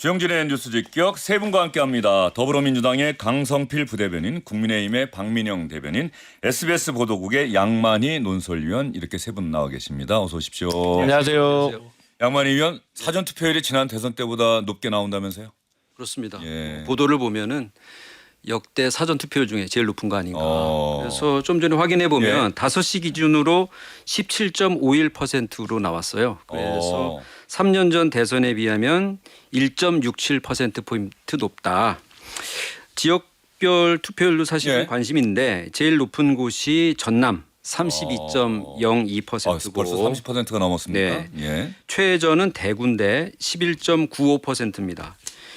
주영진의 뉴스 직격 세 분과 함께합니다. 더불어민주당의 강성필 부대변인, 국민의힘의 박민영 대변인, SBS 보도국의 양만희 논설위원 이렇게 세 분 나와 계십니다. 어서 오십시오. 안녕하세요. 양만희 위원, 사전투표율이 지난 대선 때보다 높게 나온다면서요? 그렇습니다. 예. 보도를 보면은 역대 사전 투표율 중에 제일 높은 거 아닌가. 어. 그래서 좀 전에 확인해 보면 5시 기준으로 17.51%로 나왔어요. 그래서 3년 전 대선에 비하면 1.67%포인트 높다. 지역별 투표율도 사실 관심인데 제일 높은 곳이 전남 32.02%고 벌써 30%가 넘었습니까? 네. 예. 최저는 대구인데 11.95%입니다.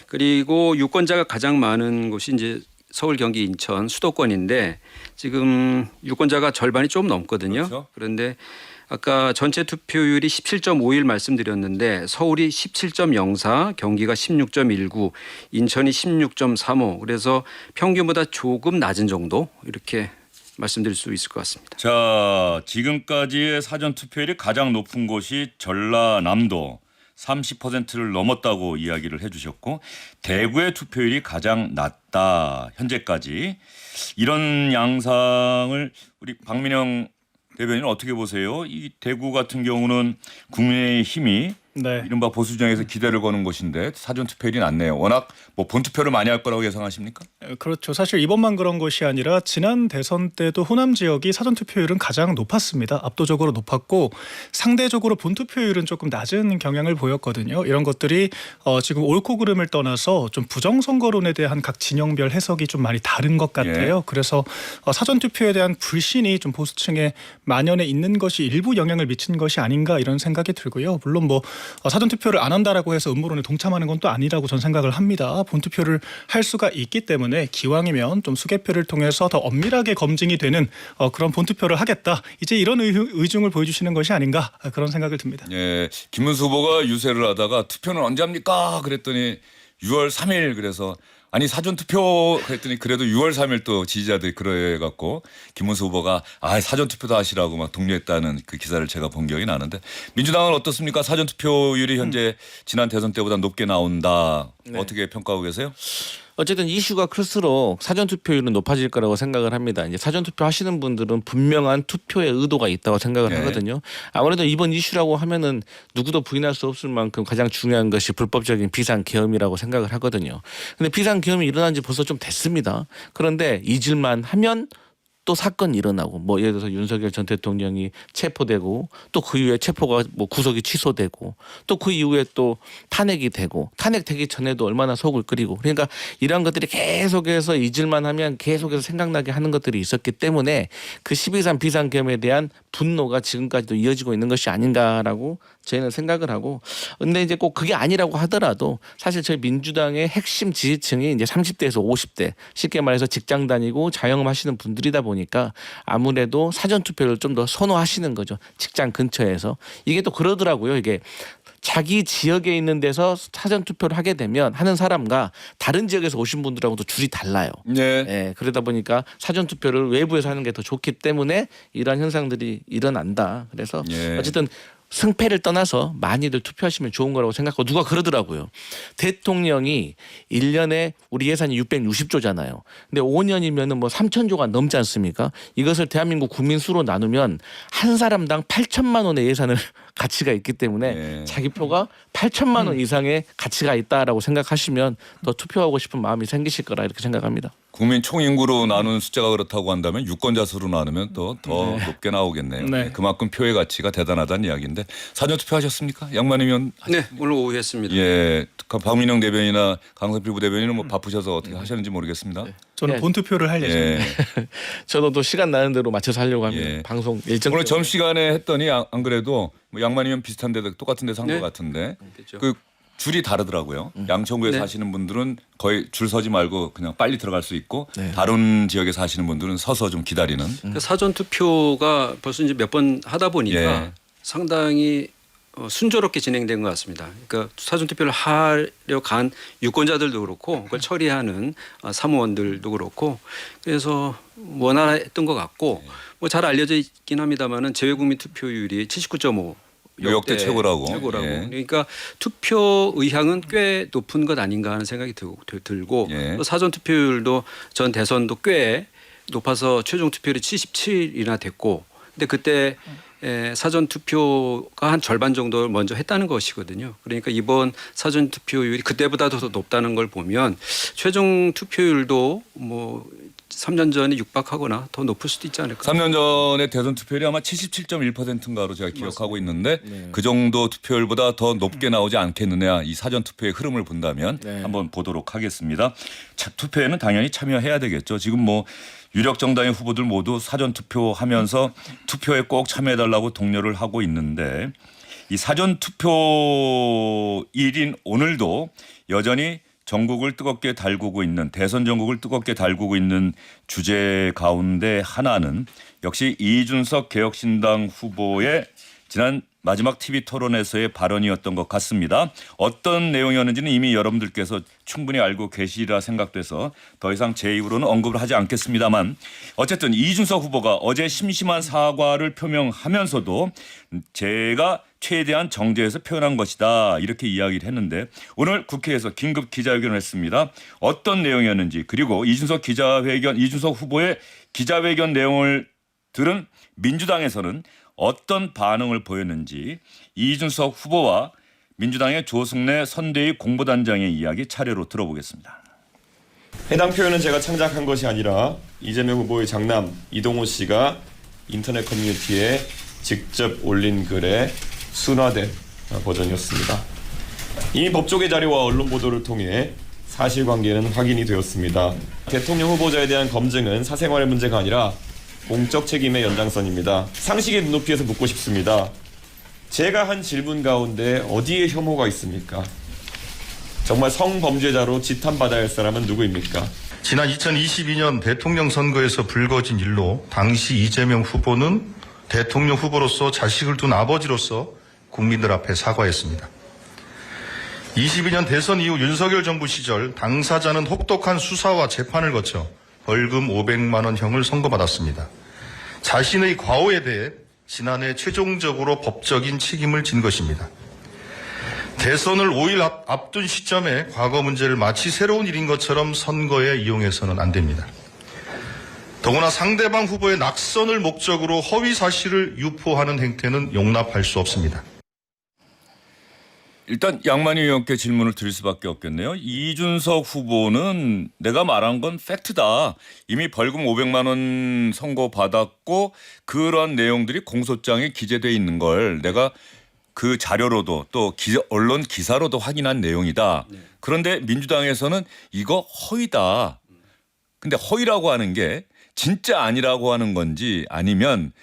그리고 유권자가 가장 많은 곳이 이제 서울, 경기, 인천 수도권인데 지금 유권자가 절반이 좀 넘거든요. 그렇죠. 그런데 아까 전체 투표율이 17.51 말씀드렸는데 서울이 17.04, 경기가 16.19, 인천이 16.35. 그래서 평균보다 조금 낮은 정도 이렇게 말씀드릴 수 있을 것 같습니다. 자, 지금까지의 사전투표율이 가장 높은 곳이 전라남도 30%를 넘었다고 이야기를 해주셨고, 대구의 투표율이 가장 낮다 현재까지. 이런 양상을 우리 박민영 대변인은 어떻게 보세요? 이 대구 같은 경우는 국민의힘이 이른바 보수정에서 기대를 거는 곳인데 사전투표율이 낮네요. 워낙 뭐 본투표를 많이 할 거라고 예상하십니까? 그렇죠. 사실 이번만 그런 것이 아니라 지난 대선 때도 호남 지역이 사전투표율은 가장 높았습니다. 압도적으로 높았고 상대적으로 본투표율은 조금 낮은 경향을 보였거든요. 이런 것들이 지금 옳고 그름을 떠나서 좀 부정선거론에 대한 각 진영별 해석이 좀 많이 다른 것 같아요. 그래서 사전투표에 대한 불신이 좀 보수층에 만연해 있는 것이 일부 영향을 미친 것이 아닌가 이런 생각이 들고요. 물론 뭐 사전투표를 안 한다라고 해서 음모론에 동참하는 건 또 아니라고 저는 생각을 합니다. 본투표를 할 수가 있기 때문에 기왕이면 좀 수개표를 통해서 더 엄밀하게 검증이 되는 그런 본투표를 하겠다. 이제 이런 의중을 보여주시는 것이 아닌가 그런 생각을 듭니다. 예, 김문수 후보가 유세를 하다가 투표는 언제 합니까? 그랬더니 6월 3일 그래서 아니 사전투표 그랬더니 그래도 6월 3일 또 지지자들이 그래갖고 김문수 후보가 사전투표도 하시라고 막 독려했다는 그 기사를 제가 본 기억이 나는데 민주당은 어떻습니까? 사전투표율이 현재 지난 대선 때보다 높게 나온다. 어떻게 평가하고 계세요? 어쨌든 이슈가 클수록 사전투표율은 높아질 거라고 생각을 합니다. 이제 사전투표 하시는 분들은 분명한 투표의 의도가 있다고 생각을 하거든요. 아무래도 이번 이슈라고 하면은 누구도 부인할 수 없을 만큼 가장 중요한 것이 불법적인 비상계엄이라고 생각을 하거든요. 근데 비상계엄이 일어난 지 벌써 좀 됐습니다. 그런데 잊을만 하면 또 사건이 일어나고 뭐 예를 들어서 윤석열 전 대통령이 체포되고 또 그 이후에 체포가 뭐 구속이 취소되고 또 그 이후에 또 탄핵이 되고 탄핵되기 전에도 얼마나 속을 끓이고 그러니까 이런 것들이 계속해서 잊을만 하면 계속해서 생각나게 하는 것들이 있었기 때문에 그 12.3 비상계엄에 대한 분노가 지금까지도 이어지고 있는 것이 아닌가라고 저희는 생각을 하고 근데 이제 꼭 그게 아니라고 하더라도 사실 저희 민주당의 핵심 지지층이 이제 30대에서 50대 쉽게 말해서 직장 다니고 자영업하시는 분들이다 보니까 아무래도 사전투표를 좀 더 선호하시는 거죠. 직장 근처에서. 이게 또 그러더라고요. 이게 자기 지역에 있는 데서 사전투표를 하게 되면 하는 사람과 다른 지역에서 오신 분들하고도 줄이 달라요. 네. 그러다 보니까 사전투표를 외부에서 하는 게 더 좋기 때문에 이러한 현상들이 일어난다. 그래서 어쨌든 승패를 떠나서 많이들 투표하시면 좋은 거라고 생각하고 누가 그러더라고요. 대통령이 1년에 우리 예산이 660조잖아요. 근데 5년이면은 뭐 3,000조가 넘지 않습니까? 이것을 대한민국 국민 수로 나누면 한 사람당 8천만 원의 예산을 가치가 있기 때문에 자기 표가 8천만 원 이상의 가치가 있다라고 생각하시면 더 투표하고 싶은 마음이 생기실 거라 이렇게 생각합니다. 국민 총인구로 나눈 숫자가 그렇다고 한다면 유권자 수로 나누면 또 더 높게 나오겠네요. 그만큼 표의 가치가 대단하다는 이야기인데 사전투표 하셨습니까? 양만희 의원. 네, 오늘 오후 했습니다. 예, 박민영 대변인이나 강성필 부대변인은 뭐 바쁘셔서 어떻게 하셨는지 모르겠습니다. 저는 본투표를 할 예정입니다. 저도 또 시간 나는 대로 맞춰서 하려고 합니다. 방송 일정 오늘 점심시간에 했더니 안 그래도 뭐 양만희 의원 비슷한 데도 똑같은 데서 한 것 같은데 그 줄이 다르더라고요. 양천구에 사시는 분들은 거의 줄 서지 말고 그냥 빨리 들어갈 수 있고 다른 지역에 사시는 분들은 서서 좀 기다리는. 그러니까 사전 투표가 벌써 이제 몇 번 하다 보니까 상당히 순조롭게 진행된 것 같습니다. 그러니까 사전 투표를 하려 간 유권자들도 그렇고 그걸 처리하는 사무원들도 그렇고 그래서 원활했던 것 같고 뭐 잘 알려져 있긴 합니다만은 재외국민 투표율이 79.5 역대 최고라고. 예. 그러니까 투표 의향은 꽤 높은 것 아닌가 하는 생각이 들고 예. 또 사전 투표율도 전 대선도 꽤 높아서 최종 투표율이 77이나 됐고 근데 그때 사전 투표가 한 절반 정도를 먼저 했다는 것이거든요. 그러니까 이번 사전 투표율이 그때보다도 더 높다는 걸 보면 최종 투표율도 뭐 3년 전에 육박하거나 더 높을 수도 있지 않을까. 3년 전에 대선 투표율이 아마 77.1%인가로 제가 기억하고 있는데 그 정도 투표율보다 더 높게 나오지 않겠느냐 이 사전 투표의 흐름을 본다면 한번 보도록 하겠습니다. 투표에는 당연히 참여해야 되겠죠. 지금 뭐 유력 정당의 후보들 모두 사전 투표하면서 투표에 꼭 참여해달라고 독려를 하고 있는데 이 사전 투표일인 오늘도 여전히 전국을 뜨겁게 달구고 있는 대선 전국을 뜨겁게 달구고 있는 주제 가운데 하나는 역시 이준석 개혁신당 후보의 지난 마지막 TV 토론에서의 발언이었던 것 같습니다. 어떤 내용이었는지는 이미 여러분들께서 충분히 알고 계시리라 생각돼서 더 이상 제 입으로는 언급을 하지 않겠습니다만 어쨌든 이준석 후보가 어제 심심한 사과를 표명하면서도 제가 최대한 정제해서 표현한 것이다 이렇게 이야기를 했는데 오늘 국회에서 긴급 기자회견을 했습니다. 어떤 내용이었는지 그리고 이준석 후보의 기자회견 내용을 들은 민주당에서는 어떤 반응을 보였는지 이준석 후보와 민주당의 조승래 선대위 공보단장의 이야기 차례로 들어보겠습니다. 해당 표현은 제가 창작한 것이 아니라 이재명 후보의 장남 이동호 씨가 인터넷 커뮤니티에 직접 올린 글의 순화된 버전이었습니다. 이미 법조계 자료와 언론 보도를 통해 사실관계는 확인이 되었습니다. 대통령 후보자에 대한 검증은 사생활의 문제가 아니라 공적 책임의 연장선입니다. 상식의 눈높이에서 묻고 싶습니다. 제가 한 질문 가운데 어디에 혐오가 있습니까? 정말 성범죄자로 지탄받아야 할 사람은 누구입니까? 지난 2022년 대통령 선거에서 불거진 일로 당시 이재명 후보는 대통령 후보로서 자식을 둔 아버지로서 국민들 앞에 사과했습니다. 22년 대선 이후 윤석열 정부 시절 당사자는 혹독한 수사와 재판을 거쳐 벌금 500만 원형을 선고받았습니다. 자신의 과오에 대해 지난해 최종적으로 법적인 책임을 진 것입니다. 대선을 5일 앞둔 시점에 과거 문제를 마치 새로운 일인 것처럼 선거에 이용해서는 안 됩니다. 더구나 상대방 후보의 낙선을 목적으로 허위 사실을 유포하는 행태는 용납할 수 없습니다. 일단 양만희 의원께 질문을 드릴 수밖에 없겠네요. 이준석 후보는 내가 말한 건 팩트다. 이미 벌금 500만 원 선고받았고 그런 내용들이 공소장에 기재돼 있는 걸 내가 그 자료로도 또 언론 기사로도 확인한 내용이다. 그런데 민주당에서는 이거 허위다. 근데 허위라고 하는 게 진짜 아니라고 하는 건지 아니면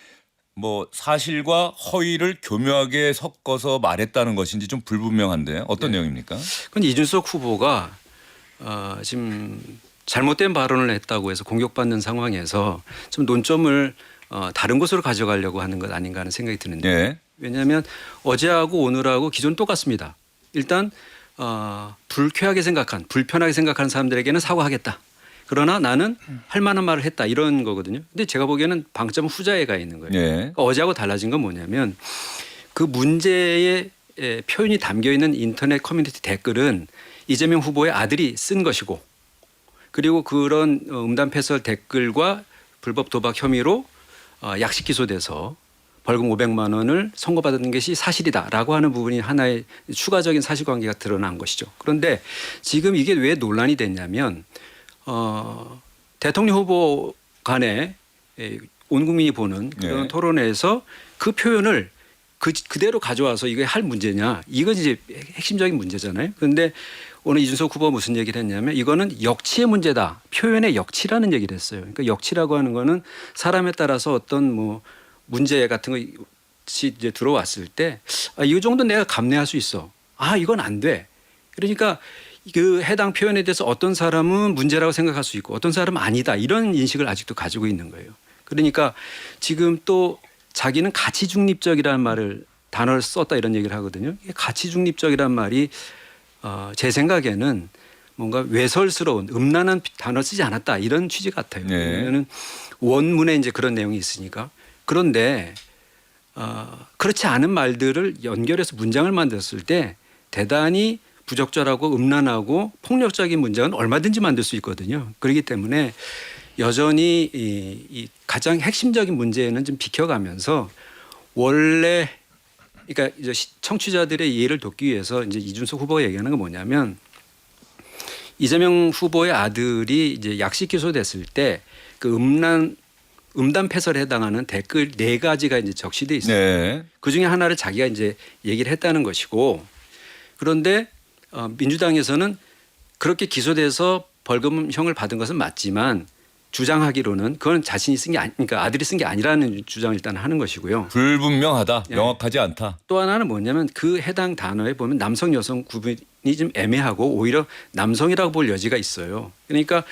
뭐 사실과 허위를 교묘하게 섞어서 말했다는 것인지 좀 불분명한데 어떤 내용입니까? 그건 이준석 후보가 지금 잘못된 발언을 했다고 해서 공격받는 상황에서 좀 논점을 다른 곳으로 가져가려고 하는 것 아닌가 하는 생각이 드는데 네. 왜냐하면 어제하고 오늘하고 기존 똑같습니다. 일단 불쾌하게 생각한 불편하게 생각하는 사람들에게는 사과하겠다. 그러나 나는 할 만한 말을 했다 이런 거거든요. 근데 제가 보기에는 방점은 후자에 가 있는 거예요. 네. 그러니까 어제하고 달라진 건 뭐냐면 그 문제의 표현이 담겨 있는 인터넷 커뮤니티 댓글은 이재명 후보의 아들이 쓴 것이고 그리고 그런 음담패설 댓글과 불법 도박 혐의로 약식 기소돼서 벌금 500만 원을 선고받은 것이 사실이다라고 하는 부분이 하나의 추가적인 사실관계가 드러난 것이죠. 그런데 지금 이게 왜 논란이 됐냐면 대통령 후보 간에 온 국민이 보는 그런 네. 토론회에서 그 표현을 그대로 가져와서 이게 할 문제냐 이건 이제 핵심적인 문제잖아요. 그런데 오늘 이준석 후보가 무슨 얘기를 했냐면 이거는 역치의 문제다. 표현의 역치라는 얘기를 했어요. 그러니까 역치라고 하는 거는 사람에 따라서 어떤 뭐 문제 같은 것이 이제 들어왔을 때 이 정도 내가 감내할 수 있어. 이건 안 돼. 그러니까 그 해당 표현에 대해서 어떤 사람은 문제라고 생각할 수 있고 어떤 사람은 아니다. 이런 인식을 아직도 가지고 있는 거예요. 그러니까 지금 또 자기는 가치 중립적이라는 단어를 썼다 이런 얘기를 하거든요. 가치 중립적이라는 말이 제 생각에는 뭔가 외설스러운 음란한 단어 쓰지 않았다 이런 취지 같아요. 네. 왜냐하면 원문에 이제 그런 내용이 있으니까. 그런데 그렇지 않은 말들을 연결해서 문장을 만들었을 때 대단히 부적절하고 음란하고 폭력적인 문장은 얼마든지 만들 수 있거든요. 그렇기 때문에 여전히 이 가장 핵심적인 문제는 좀 비켜가면서 원래 그러니까 이제 청취자들의 이해를 돕기 위해서 이제 이준석 후보가 얘기하는 건 뭐냐면 이재명 후보의 아들이 이제 약식 기소됐을 때 그 음담 패설에 해당하는 댓글 4가지가 이제 적시돼 있어요. 네. 그 중에 하나를 자기가 이제 얘기를 했다는 것이고 그런데 민주당에서는 그렇게 기소돼서 벌금형을 받은 것은 맞지만 주장하기로는 그건 자신이 쓴 게 그러니까 아들이 쓴 게 아니라는 주장을 일단 하는 것이고요. 불분명하다. 예. 명확하지 않다. 또 하나는 뭐냐면 그 해당 단어에 보면 남성 여성 구분이 좀 애매하고 오히려 남성이라고 볼 여지가 있어요. 그러니까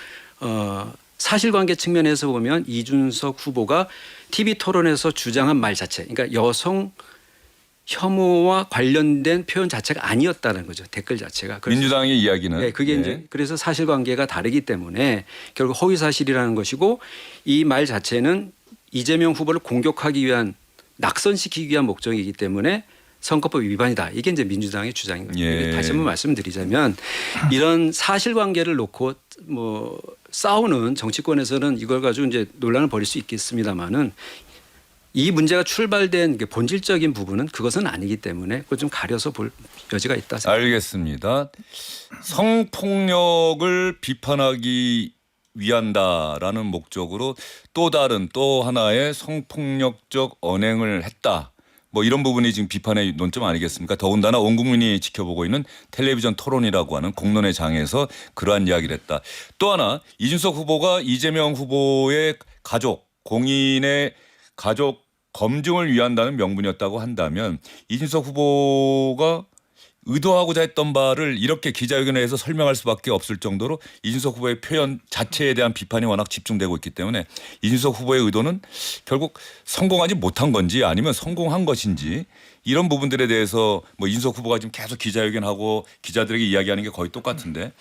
사실관계 측면에서 보면 이준석 후보가 TV 토론에서 주장한 말 자체 그러니까 여성 혐오와 관련된 표현 자체가 아니었다는 거죠. 댓글 자체가. 그래서 민주당의 이야기는. 네, 그게 이제 그래서 사실관계가 다르기 때문에 결국 허위 사실이라는 것이고 이 말 자체는 이재명 후보를 공격하기 위한 낙선시키기 위한 목적이기 때문에 선거법 위반이다. 이게 이제 민주당의 주장인 예. 다시 한번 말씀드리자면 이런 사실관계를 놓고 뭐 싸우는 정치권에서는 이걸 가지고 이제 논란을 벌일 수 있겠습니다만은 이 문제가 출발된 본질적인 부분은 그것은 아니기 때문에 그걸 좀 가려서 볼 여지가 있다 생각합니다. 알겠습니다. 성폭력을 비판하기 위한다라는 목적으로 또 다른 또 하나의 성폭력적 언행을 했다. 뭐 이런 부분이 지금 비판의 논점 아니겠습니까? 더군다나 온 국민이 지켜보고 있는 텔레비전 토론이라고 하는 공론의 장에서 그러한 이야기를 했다. 또 하나 이준석 후보가 이재명 후보의 가족, 공인의 가족 검증을 위한다는 명분이었다고 한다면 이준석 후보가 의도하고자 했던 바를 이렇게 기자회견에서 설명할 수밖에 없을 정도로 이준석 후보의 표현 자체에 대한 비판이 워낙 집중되고 있기 때문에 이준석 후보의 의도는 결국 성공하지 못한 건지 아니면 성공한 것인지 이런 부분들에 대해서 뭐 이준석 후보가 지금 계속 기자회견하고 기자들에게 이야기하는 게 거의 똑같은데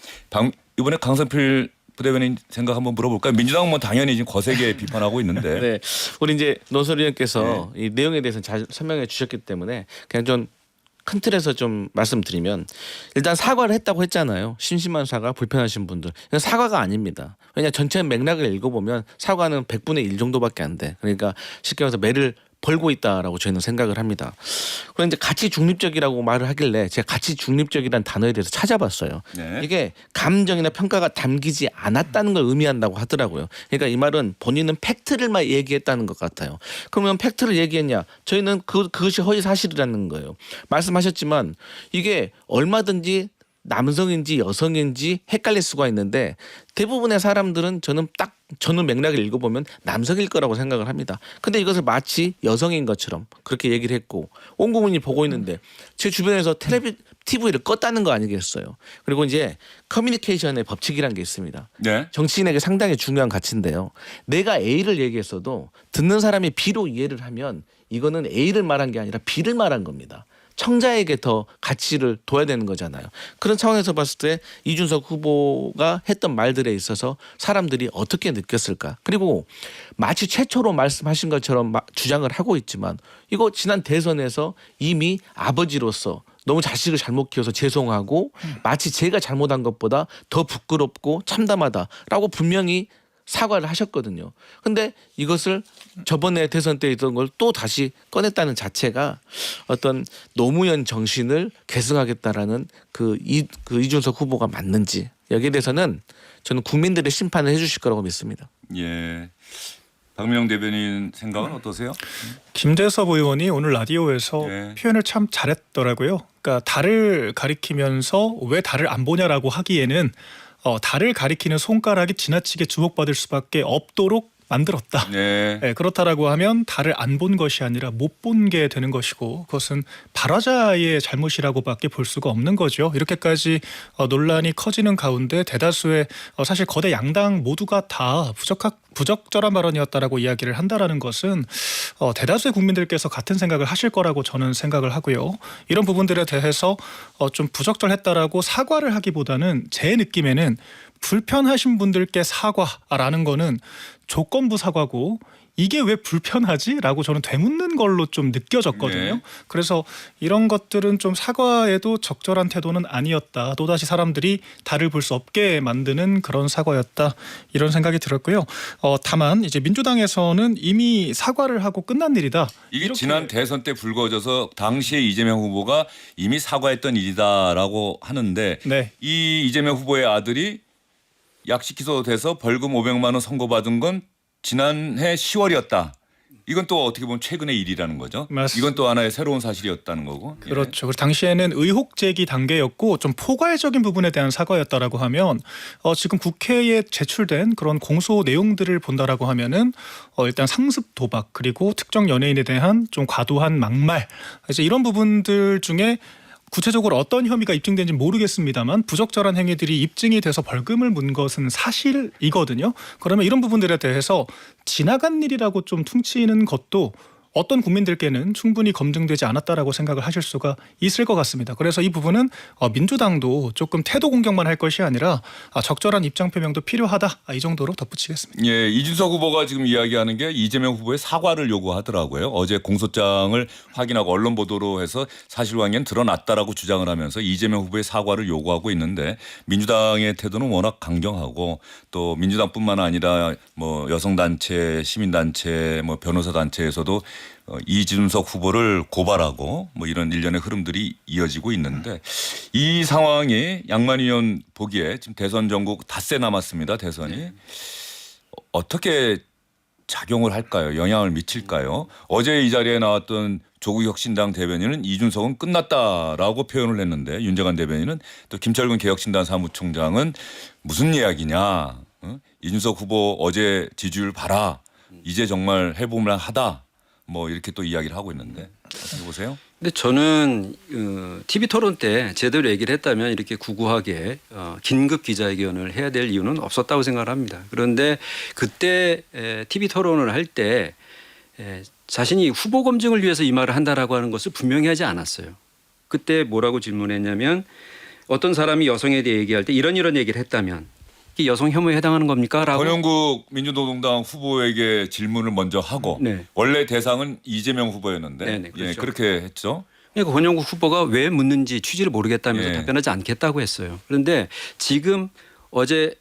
이번에 강성필 부대변인 생각 한번 물어볼까요? 민주당은 뭐 당연히 지금 거세게 비판하고 있는데. 네, 우리 이제 논설위원께서 이 내용에 대해서 잘 설명해 주셨기 때문에 그냥 좀 큰 틀에서 좀 말씀드리면 일단 사과를 했다고 했잖아요. 심심한 사과, 불편하신 분들. 이건 사과가 아닙니다. 왜냐 전체 맥락을 읽어보면 사과는 100분의 1 정도밖에 안 돼. 그러니까 쉽게 말해서 매를 벌고 있다라고 저희는 생각을 합니다. 그런데 가치 중립적이라고 말을 하길래 제가 가치 중립적이라는 단어에 대해서 찾아봤어요. 네. 이게 감정이나 평가가 담기지 않았다는 걸 의미한다고 하더라고요. 그러니까 이 말은 본인은 팩트를만 얘기했다는 것 같아요. 그러면 팩트를 얘기했냐? 저희는 그것이 허위 사실이라는 거예요. 말씀하셨지만 이게 얼마든지 남성인지 여성인지 헷갈릴 수가 있는데 대부분의 사람들은 저는 맥락을 읽어보면 남성일 거라고 생각을 합니다. 근데 이것을 마치 여성인 것처럼 그렇게 얘기를 했고 온 국민이 보고 있는데 제 주변에서 TV를 껐다는 거 아니겠어요. 그리고 이제 커뮤니케이션의 법칙이라는 게 있습니다. 네. 정치인에게 상당히 중요한 가치인데요. 내가 A를 얘기했어도 듣는 사람이 B로 이해를 하면 이거는 A를 말한 게 아니라 B를 말한 겁니다. 청자에게 더 가치를 둬야 되는 거잖아요. 그런 상황에서 봤을 때 이준석 후보가 했던 말들에 있어서 사람들이 어떻게 느꼈을까. 그리고 마치 최초로 말씀하신 것처럼 주장을 하고 있지만 이거 지난 대선에서 이미 아버지로서 너무 자식을 잘못 키워서 죄송하고 마치 제가 잘못한 것보다 더 부끄럽고 참담하다라고 분명히 사과를 하셨거든요. 근데 이것을 저번에 대선 때 있던 걸 또 다시 꺼냈다는 자체가 어떤 노무현 정신을 계승하겠다라는 그 이준석 후보가 맞는지 여기에 대해서는 저는 국민들의 심판을 해주실 거라고 믿습니다. 예. 박민영 대변인 생각은 어떠세요? 김대섭 의원이 오늘 라디오에서 네. 표현을 참 잘했더라고요. 그러니까 달을 가리키면서 왜 달을 안 보냐라고 하기에는 달을 가리키는 손가락이 지나치게 주목받을 수밖에 없도록 만들었다. 네. 네, 그렇다라고 하면 달을 안 본 것이 아니라 못 본 게 되는 것이고 그것은 발화자의 잘못이라고밖에 볼 수가 없는 거죠. 이렇게까지 논란이 커지는 가운데 대다수의 사실 거대 양당 모두가 다 부적절한 발언이었다라고 이야기를 한다라는 것은 대다수의 국민들께서 같은 생각을 하실 거라고 저는 생각을 하고요. 이런 부분들에 대해서 좀 부적절했다라고 사과를 하기보다는 제 느낌에는 불편하신 분들께 사과라는 거는 조건부 사과고 이게 왜 불편하지?라고 저는 되묻는 걸로 좀 느껴졌거든요. 네. 그래서 이런 것들은 좀 사과에도 적절한 태도는 아니었다. 또다시 사람들이 달을 볼 수 없게 만드는 그런 사과였다. 이런 생각이 들었고요. 다만 이제 민주당에서는 이미 사과를 하고 끝난 일이다. 이게 이렇게 지난 대선 때 불거져서 당시에 이재명 후보가 이미 사과했던 일이다라고 하는데 네. 이 이재명 후보의 아들이 약식 기소돼서 벌금 500만 원 선고받은 건 지난해 10월이었다. 이건 또 어떻게 보면 최근의 일이라는 거죠. 맞습니다. 이건 또 하나의 새로운 사실이었다는 거고. 예. 그렇죠. 그리고 당시에는 의혹 제기 단계였고 좀 포괄적인 부분에 대한 사과였다라고 하면 지금 국회에 제출된 그런 공소 내용들을 본다라고 하면은 일단 상습 도박 그리고 특정 연예인에 대한 좀 과도한 막말 이제 이런 부분들 중에 구체적으로 어떤 혐의가 입증된지 모르겠습니다만 부적절한 행위들이 입증이 돼서 벌금을 문 것은 사실이거든요. 그러면 이런 부분들에 대해서 지나간 일이라고 좀 퉁치는 것도 어떤 국민들께는 충분히 검증되지 않았다라고 생각을 하실 수가 있을 것 같습니다. 그래서 이 부분은 민주당도 조금 태도 공격만 할 것이 아니라 적절한 입장 표명도 필요하다. 이 정도로 덧붙이겠습니다. 예, 이준석 후보가 지금 이야기하는 게 이재명 후보의 사과를 요구하더라고요. 어제 공소장을 확인하고 언론 보도로 해서 사실관계는 드러났다라고 주장을 하면서 이재명 후보의 사과를 요구하고 있는데 민주당의 태도는 워낙 강경하고 또 민주당뿐만 아니라 뭐 여성단체, 시민단체, 뭐 변호사단체에서도 이준석 후보를 고발하고 뭐 이런 일련의 흐름들이 이어지고 있는데 이 상황이 양만 의원 보기에 지금 대선 전국 닷새 남았습니다. 대선이 어떻게 작용을 할까요? 영향을 미칠까요? 어제 이 자리에 나왔던 조국 혁신당 대변인은 이준석은 끝났다라고 표현을 했는데 윤재관 대변인은 또 김철근 개혁신당 사무총장은 무슨 이야기냐? 이준석 후보 어제 지지율 봐라. 이제 정말 해보면 하다. 뭐 이렇게 또 이야기를 하고 있는데 어떻게 보세요? 근데 저는 TV 토론 때 제대로 얘기를 했다면 이렇게 구구하게 긴급 기자회견을 해야 될 이유는 없었다고 생각을 합니다. 그런데 그때 TV 토론을 할 때 자신이 후보 검증을 위해서 이 말을 한다라고 하는 것을 분명히 하지 않았어요. 그때 뭐라고 질문했냐면 어떤 사람이 여성에 대해 얘기할 때 이런 얘기를 했다면 이게 여성 혐오에 해당하는 겁니까? 라고. 권영국 민주노동당 후보에게 질문을 먼저 하고 네. 원래 대상은 이재명 후보였는데 네네, 그렇죠. 예, 그렇게 했죠. 그러니까 권영국 후보가 왜 묻는지 취지를 모르겠다면서 예. 답변하지 않겠다고 했어요. 그런데 지금 어제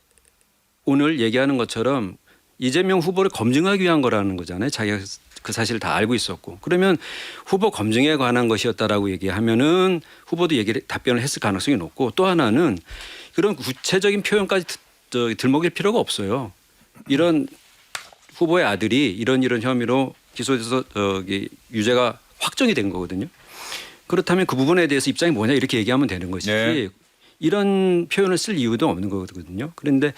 오늘 얘기하는 것처럼 이재명 후보를 검증하기 위한 거라는 거잖아요. 자기가 그 사실을 다 알고 있었고 그러면 후보 검증에 관한 것이었다라고 얘기하면은 후보도 답변을 했을 가능성이 높고 또 하나는 그런 구체적인 표현까지 들먹일 필요가 없어요. 이런 후보의 아들이 이런 혐의로 기소돼서 유죄가 확정이 된 거거든요. 그렇다면 그 부분에 대해서 입장이 뭐냐 이렇게 얘기하면 되는 것이지 네. 이런 표현을 쓸 이유도 없는 거거든요. 그런데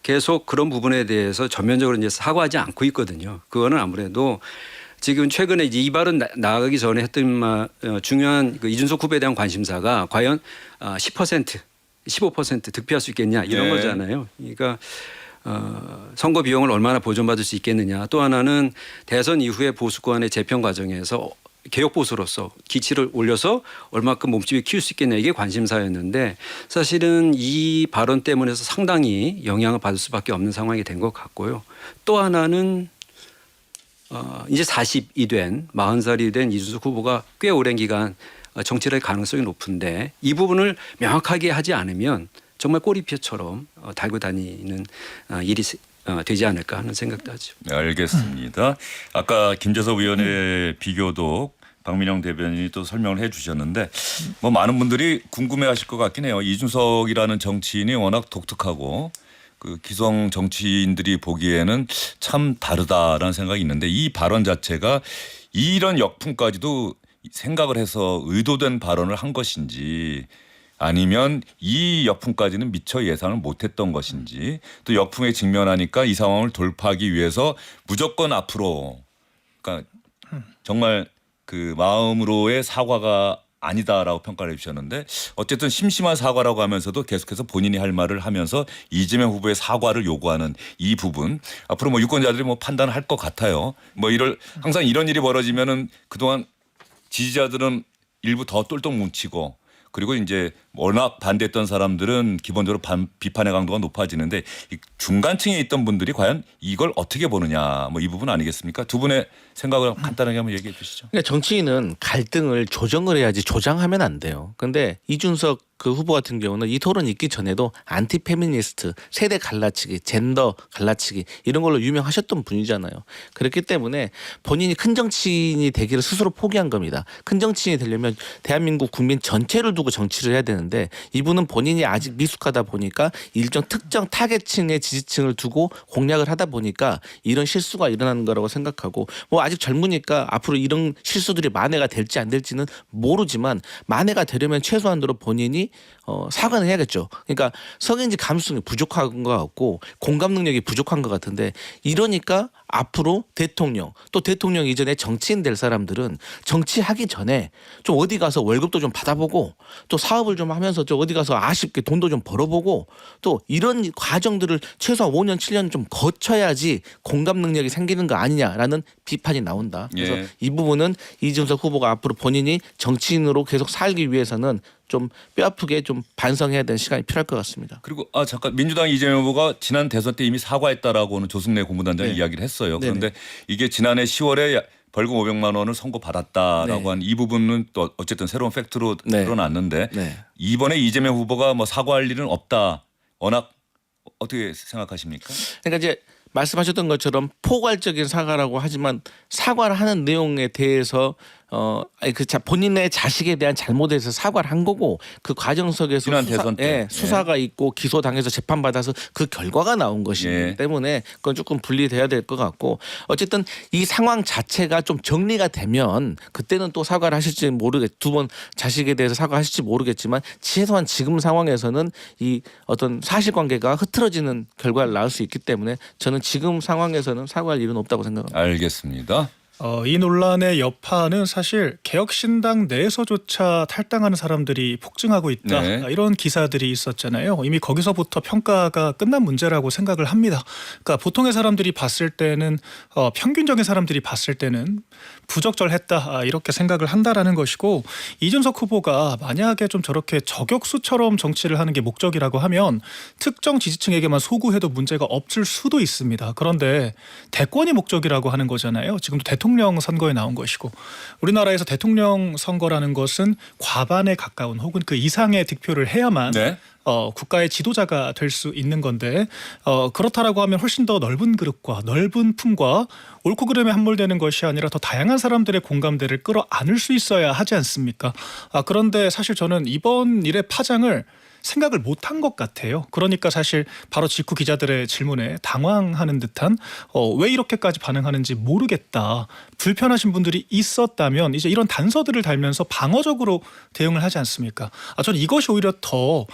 계속 그런 부분에 대해서 전면적으로 이제 사과하지 않고 있거든요. 그거는 아무래도 지금 최근에 이제 이 발언 나가기 전에 했던 중요한 그 이준석 후보에 대한 관심사가 과연 10%, 15% 득표할 수 있겠냐 이런 네. 거잖아요. 그러니까 선거 비용을 얼마나 보존받을 수 있겠느냐. 또 하나는 대선 이후에 보수권의 재편 과정에서 개혁 보수로서 기치를 올려서 얼마큼 몸집을 키울 수 있겠냐 이게 관심사였는데 사실은 이 발언 때문에서 상당히 영향을 받을 수밖에 없는 상황이 된 것 같고요. 또 하나는 이제 40이 된 40살이 된 이준석 후보가 꽤 오랜 기간 정치를 할 가능성이 높은데 이 부분을 명확하게 하지 않으면 정말 꼬리표처럼 달고 다니는 일이 되지 않을까 하는 생각도 하죠. 네, 알겠습니다. 아까 김재섭 의원의 비교도 박민영 대변인이 또 설명을 해 주셨는데 뭐 많은 분들이 궁금해하실 것 같긴 해요. 이준석이라는 정치인이 워낙 독특하고 그 기성 정치인들이 보기에는 참 다르다라는 생각이 있는데 이 발언 자체가 이런 역풍까지도 생각을 해서 의도된 발언을 한 것인지 아니면 이 역풍까지는 미처 예상을 못했던 것인지 또 역풍에 직면하니까 이 상황을 돌파하기 위해서 무조건 앞으로 그러니까 정말 그 마음으로의 사과가 아니다라고 평가를 해주셨는데 어쨌든 심심한 사과라고 하면서도 계속해서 본인이 할 말을 하면서 이재명 후보의 사과를 요구하는 이 부분 앞으로 뭐 유권자들이 뭐 판단을 할 것 같아요. 뭐 항상 이런 일이 벌어지면은 그동안 지지자들은 일부 더 똘똘 뭉치고 그리고 이제 워낙 반대했던 사람들은 기본적으로 비판의 강도가 높아지는데 이 중간층에 있던 분들이 과연 이걸 어떻게 보느냐 뭐 이 부분 아니겠습니까? 두 분의 생각을 간단하게 한번 얘기해 주시죠. 그러니까 정치인은 갈등을 조정을 해야지 조장하면 안 돼요. 근데 이준석 그 후보 같은 경우는 이 토론 있기 전에도 안티 페미니스트, 세대 갈라치기, 젠더 갈라치기 이런 걸로 유명하셨던 분이잖아요. 그렇기 때문에 본인이 큰 정치인이 되기를 스스로 포기한 겁니다. 큰 정치인이 되려면 대한민국 국민 전체를 두고 정치를 해야 되는데 이분은 본인이 아직 미숙하다 보니까 일정 특정 타겟층의 지지층을 두고 공략을 하다 보니까 이런 실수가 일어나는 거라고 생각하고 뭐 아직 젊으니까 앞으로 이런 실수들이 만회가 될지 안 될지는 모르지만 만회가 되려면 최소한도로 본인이 사과는 해야겠죠. 그러니까 성인지 감수성이 부족한 것 같고 공감 능력이 부족한 것 같은데 이러니까 앞으로 대통령 또 대통령 이전에 정치인 될 사람들은 정치하기 전에 좀 어디 가서 월급도 좀 받아보고 또 사업을 좀 하면서 좀 어디 가서 아쉽게 돈도 좀 벌어보고 또 이런 과정들을 최소한 5년 7년 좀 거쳐야지 공감 능력이 생기는 거 아니냐라는 비판이 나온다. 그래서 예. 이 부분은 이준석 후보가 앞으로 본인이 정치인으로 계속 살기 위해서는 좀 뼈아프게 좀 반성해야 되는 시간이 필요할 것 같습니다. 그리고 잠깐 민주당 이재명 후보가 지난 대선 때 이미 사과했다라고는 조승래 고문단장이 네. 이야기를 했어요. 네네. 그런데 이게 지난해 10월에 벌금 500만 원을 선고받았다라고 네. 한 이 부분은 또 어쨌든 새로운 팩트로 네. 드러났는데 네. 이번에 이재명 후보가 뭐 사과할 일은 없다. 워낙 어떻게 생각하십니까? 그러니까 이제 말씀하셨던 것처럼 포괄적인 사과라고 하지만 사과를 하는 내용에 대해서 본인의 자식에 대한 잘못에 대해서 사과를 한 거고 그 과정 속에서 지난 대선 때. 수사가 있고 기소당해서 재판받아서 그 결과가 나온 것이기 예. 때문에 그건 조금 분리돼야 될 것 같고 어쨌든 이 상황 자체가 좀 정리가 되면 그때는 또 사과를 하실지 두 번 자식에 대해서 사과하실지 모르겠지만 최소한 지금 상황에서는 이 어떤 사실관계가 흐트러지는 결과를 낳을 수 있기 때문에 저는 지금 상황에서는 사과할 일은 없다고 생각합니다. 알겠습니다. 이 논란의 여파는 사실 개혁신당 내에서조차 탈당하는 사람들이 폭증하고 있다. 네. 이런 기사들이 있었잖아요. 이미 거기서부터 평가가 끝난 문제라고 생각을 합니다. 그러니까 보통의 사람들이 봤을 때는 평균적인 사람들이 봤을 때는 부적절했다 이렇게 생각을 한다라는 것이고 이준석 후보가 만약에 좀 저렇게 저격수처럼 정치를 하는 게 목적이라고 하면 특정 지지층에게만 소구해도 문제가 없을 수도 있습니다. 그런데 대권이 목적이라고 하는 거잖아요. 지금도 대통령 선거에 나온 것이고 우리나라에서 대통령 선거라는 것은 과반에 가까운 혹은 그 이상의 득표를 해야만 네. 국가의 지도자가 될 수 있는 건데 그렇다라고 하면 훨씬 더 넓은 그릇과 넓은 품과 옳고 그름에 함몰되는 것이 아니라 더 다양한 사람들의 공감대를 끌어안을 수 있어야 하지 않습니까? 그런데 사실 저는 이번 일의 파장을 생각을 못한 것 같아요. 그러니까 사실 바로 직후 기자들의 질문에 당황하는 듯한 왜 이렇게까지 반응하는지 모르겠다. 불편하신 분들이 있었다면 이제 이런 단서들을 달면서 방어적으로 대응을 하지 않습니까? 저는 이것이 오히려 더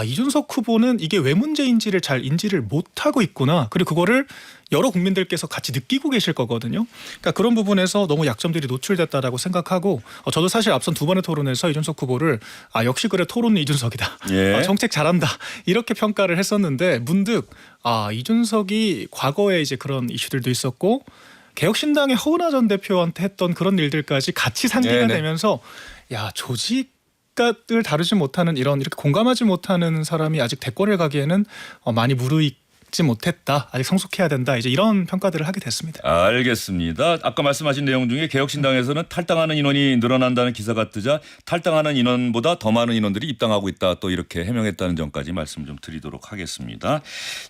이준석 후보는 이게 왜 문제인지를 잘 인지를 못하고 있구나. 그리고 그거를 여러 국민들께서 같이 느끼고 계실 거거든요. 그러니까 그런 부분에서 너무 약점들이 노출됐다라고 생각하고 저도 사실 앞선 두 번의 토론에서 이준석 후보를 역시 그래 토론은 이준석이다. 예. 정책 잘한다. 이렇게 평가를 했었는데 문득 이준석이 과거에 이제 그런 이슈들도 있었고 개혁신당의 허은하 전 대표한테 했던 그런 일들까지 같이 상기가 네네. 되면서 조직을 다루지 못하는 이렇게 공감하지 못하는 사람이 아직 대권을 가기에는 많이 무르익지 못했다. 아직 성숙해야 된다. 이제 이런 평가들을 하게 됐습니다. 알겠습니다. 아까 말씀하신 내용 중에 개혁신당에서는 탈당하는 인원이 늘어난다는 기사가 뜨자 탈당하는 인원보다 더 많은 인원들이 입당하고 있다. 또 이렇게 해명했다는 점까지 말씀 좀 드리도록 하겠습니다.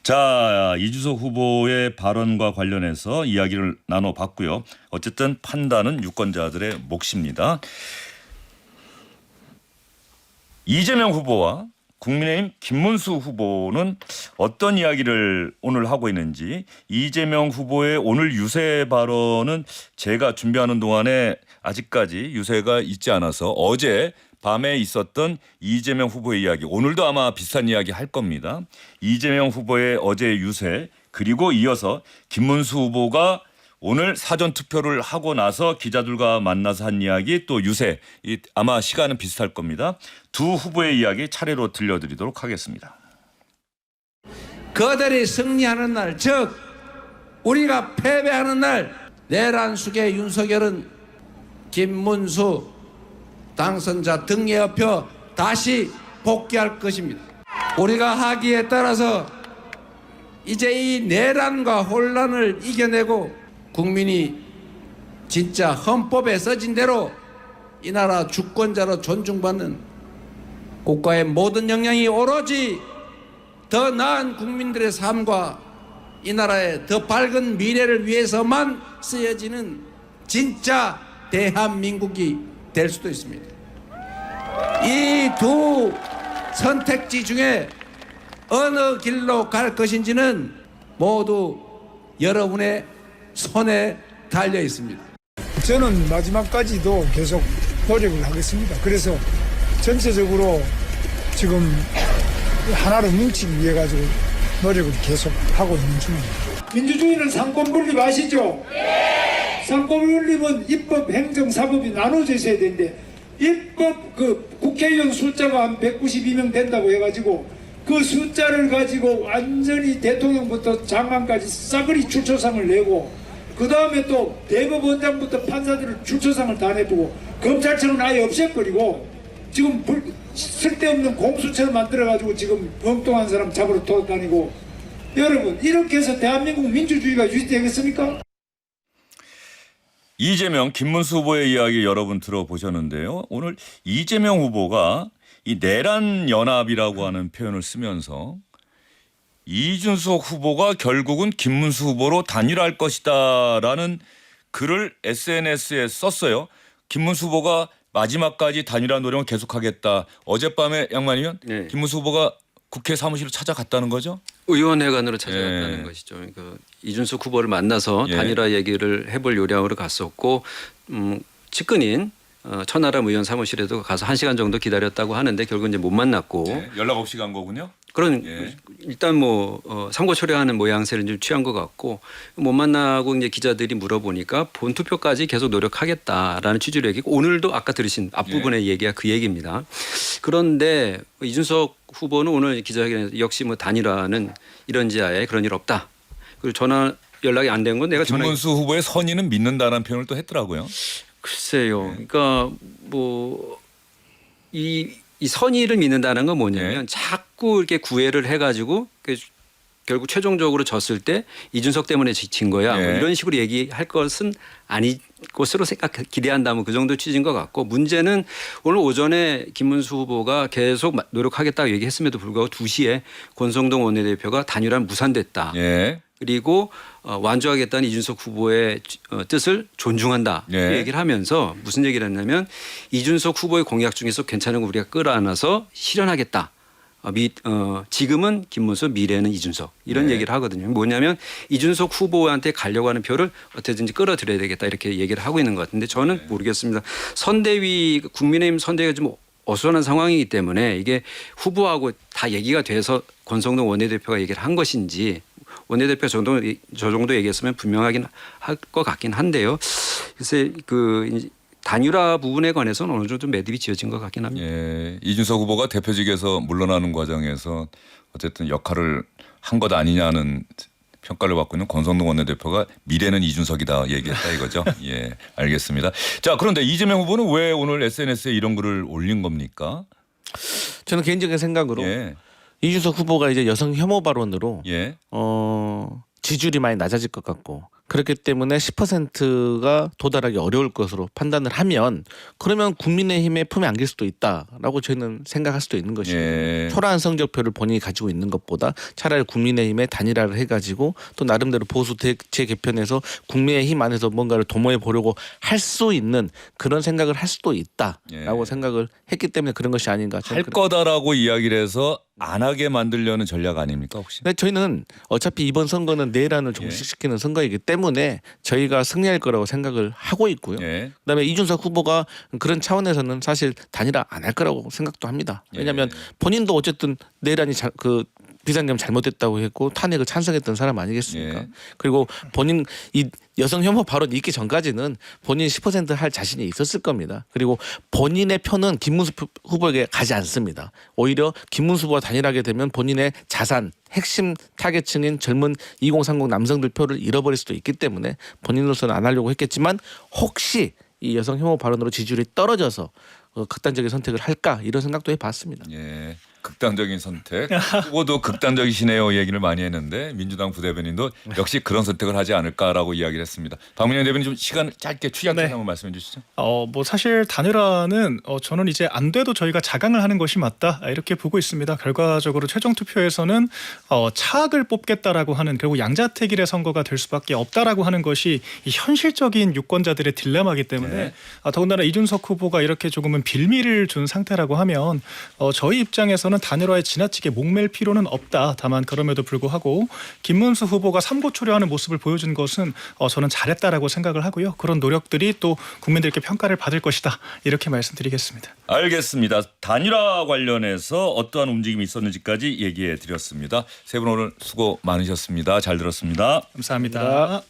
자, 이준석 후보의 발언과 관련해서 이야기를 나눠봤고요. 어쨌든 판단은 유권자들의 몫입니다. 이재명 후보와 국민의힘 김문수 후보는 어떤 이야기를 오늘 하고 있는지 이재명 후보의 오늘 유세 발언은 제가 준비하는 동안에 아직까지 유세가 있지 않아서 어제 밤에 있었던 이재명 후보의 이야기 오늘도 아마 비슷한 이야기 할 겁니다. 이재명 후보의 어제 유세 그리고 이어서 김문수 후보가 오늘 사전투표를 하고 나서 기자들과 만나서 한 이야기 또 유세 아마 시간은 비슷할 겁니다. 두 후보의 이야기 차례로 들려드리도록 하겠습니다. 그들이 승리하는 날, 즉 우리가 패배하는 날 내란숙의 윤석열은 김문수 당선자 등에 업혀 다시 복귀할 것입니다. 우리가 하기에 따라서 이제 이 내란과 혼란을 이겨내고 국민이 진짜 헌법에 써진 대로 이 나라 주권자로 존중받는 국가의 모든 역량이 오로지 더 나은 국민들의 삶과 이 나라의 더 밝은 미래를 위해서만 쓰여지는 진짜 대한민국이 될 수도 있습니다. 이 두 선택지 중에 어느 길로 갈 것인지는 모두 여러분의 손에 달려 있습니다. 저는 마지막까지도 계속 노력을 하겠습니다. 그래서 전체적으로 지금 하나로 뭉치기 위해 가지고 노력을 계속 하고 있는 중입니다. 민주주의는 상권분립 아시죠? 네. 상권분립은 입법, 행정, 사법이 나눠져 있어야 되는데 입법 국회의원 숫자가 한 192명 된다고 해가지고 그 숫자를 가지고 완전히 대통령부터 장관까지 싸그리 출처상을 내고 그 다음에 또 대법원장부터 판사들을 출처상을 다 내두고 검찰청은 아예 없애버리고 지금 쓸데없는 공수처를 만들어가지고 지금 엉뚱한 사람 잡으러 돌아다니고 여러분 이렇게 해서 대한민국 민주주의가 유지되겠습니까? 이재명, 김문수 후보의 이야기 여러분 들어보셨는데요. 오늘 이재명 후보가 이 내란 연합이라고 하는 표현을 쓰면서 이준석 후보가 결국은 김문수 후보로 단일화할 것이다라는 글을 SNS에 썼어요. 김문수 후보가 마지막까지 단일화 노력을 계속하겠다. 어젯밤에 양만 의원, 네. 김문수 후보가 국회 사무실로 찾아갔다는 거죠? 의원회관으로 찾아갔다는 예. 것이죠. 그러니까 이준석 후보를 만나서 예. 단일화 얘기를 해볼 요량으로 갔었고 측근인 천하람 의원 사무실에도 가서 1시간 정도 기다렸다고 하는데 결국 이제 못 만났고 네, 연락 없이 간 거군요. 그런 예. 일단 뭐 삼고 초려하는 모양새를 좀 취한 것 같고 못 만나고 이제 기자들이 물어보니까 본 투표까지 계속 노력하겠다라는 취지로 얘기고 오늘도 아까 들으신 앞부분의 얘기가 그 얘기입니다. 그런데 이준석 후보는 오늘 기자회견에서 역시 뭐 단일화는 이런지아에 그런 일 없다. 그리고 전화 연락이 안 된 건 내가 전화 김문수 후보의 선의는 믿는다는 표현을 또 했더라고요. 글쎄요. 그러니까 뭐 이 선의를 믿는다는 건 뭐냐면 네. 자꾸 이렇게 구애를 해가지고 결국 최종적으로 졌을 때 이준석 때문에 진 거야. 네. 뭐 이런 식으로 얘기할 것은 아닐 것으로 기대한다면 그 정도 취지인 것 같고 문제는 오늘 오전에 김문수 후보가 계속 노력하겠다고 얘기했음에도 불구하고 2시에 권성동 원내대표가 단일화는 무산됐다. 예. 그리고 완주하겠다는 이준석 후보의 뜻을 존중한다. 네. 그 얘기를 하면서 무슨 얘기를 했냐면 이준석 후보의 공약 중에서 괜찮은 거 우리가 끌어안아서 실현하겠다. 지금은 김문수, 미래는 이준석 이런 네. 얘기를 하거든요. 뭐냐면 이준석 후보한테 가려고 하는 표를 어떻게든지 끌어들여야 되겠다 이렇게 얘기를 하고 있는 것 같은데 저는 모르겠습니다. 선대위 국민의힘 선대위가 좀 어수선한 상황이기 때문에 이게 후보하고 다 얘기가 돼서 권성동 원내대표가 얘기를 한 것인지 원내대표 저 정도 얘기했으면 분명하긴 할 것 같긴 한데요. 글쎄 그 단일화 부분에 관해서는 어느 정도 매듭이 지어진 것 같긴 합니다. 예, 이준석 후보가 대표직에서 물러나는 과정에서 어쨌든 역할을 한 것 아니냐는 평가를 받고 있는 권성동 원내대표가 미래는 이준석이다 얘기했다 이거죠. 예, 알겠습니다. 자, 그런데 이재명 후보는 왜 오늘 SNS에 이런 글을 올린 겁니까? 저는 개인적인 생각으로 예, 이준석 후보가 이제 여성 혐오 발언으로 예, 지지율이 많이 낮아질 것 같고 그렇기 때문에 10%가 도달하기 어려울 것으로 판단을 하면 그러면 국민의힘의 품에 안길 수도 있다라고 저희는 생각할 수도 있는 것이고 예. 초라한 성적표를 본인이 가지고 있는 것보다 차라리 국민의힘에 단일화를 해가지고 또 나름대로 보수 재개편에서 국민의힘 안에서 뭔가를 도모해 보려고 할 수 있는 그런 생각을 할 수도 있다라고 예. 생각을 했기 때문에 그런 것이 아닌가. 할 거다라고 이야기를 해서 안 하게 만들려는 전략 아닙니까 혹시? 근데 저희는 어차피 이번 선거는 내란을 종식시키는 선거이기 때문에 저희가 승리할 거라고 생각을 하고 있고요. 예. 그다음에 이준석 후보가 그런 차원에서는 사실 단일화 안 할 거라고 생각도 합니다. 왜냐하면 본인도 어쨌든 내란이 비상계엄 잘못됐다고 했고 탄핵을 찬성했던 사람 아니겠습니까? 예. 그리고 본인 이 여성 혐오 발언이 있기 전까지는 본인이 10% 할 자신이 있었을 겁니다. 그리고 본인의 표는 김문수 후보에게 가지 않습니다. 오히려 김문수 후보가 단일하게 되면 본인의 자산, 핵심 타겟층인 젊은 2030 남성들 표를 잃어버릴 수도 있기 때문에 본인으로서는 안 하려고 했겠지만 혹시 이 여성 혐오 발언으로 지지율이 떨어져서 극단적인 선택을 할까 이런 생각도 해봤습니다. 예. 극단적인 선택. 후보도 극단적이시네요 얘기를 많이 했는데 민주당 부대변인도 역시 그런 선택을 하지 않을까라고 이야기를 했습니다. 박민영 대변인 좀 시간 짧게 취약해서 한번 말씀해 주시죠. 뭐 사실 단일화는 저는 이제 안 돼도 저희가 자강을 하는 것이 맞다 이렇게 보고 있습니다. 결과적으로 최종 투표에서는 차악을 뽑겠다라고 하는 결국 양자택일의 선거가 될 수밖에 없다라고 하는 것이 이 현실적인 유권자들의 딜레마이기 때문에 네. 더군다나 이준석 후보가 이렇게 조금은 빌미를 준 상태라고 하면 저희 입장에서는 단일화에 지나치게 목맬 필요는 없다. 다만 그럼에도 불구하고 김문수 후보가 삼고초려하는 모습을 보여준 것은 저는 잘했다라고 생각을 하고요. 그런 노력들이 또 국민들께 평가를 받을 것이다. 이렇게 말씀드리겠습니다. 알겠습니다. 단일화 관련해서 어떠한 움직임이 있었는지까지 얘기해 드렸습니다. 세 분 오늘 수고 많으셨습니다. 잘 들었습니다. 감사합니다.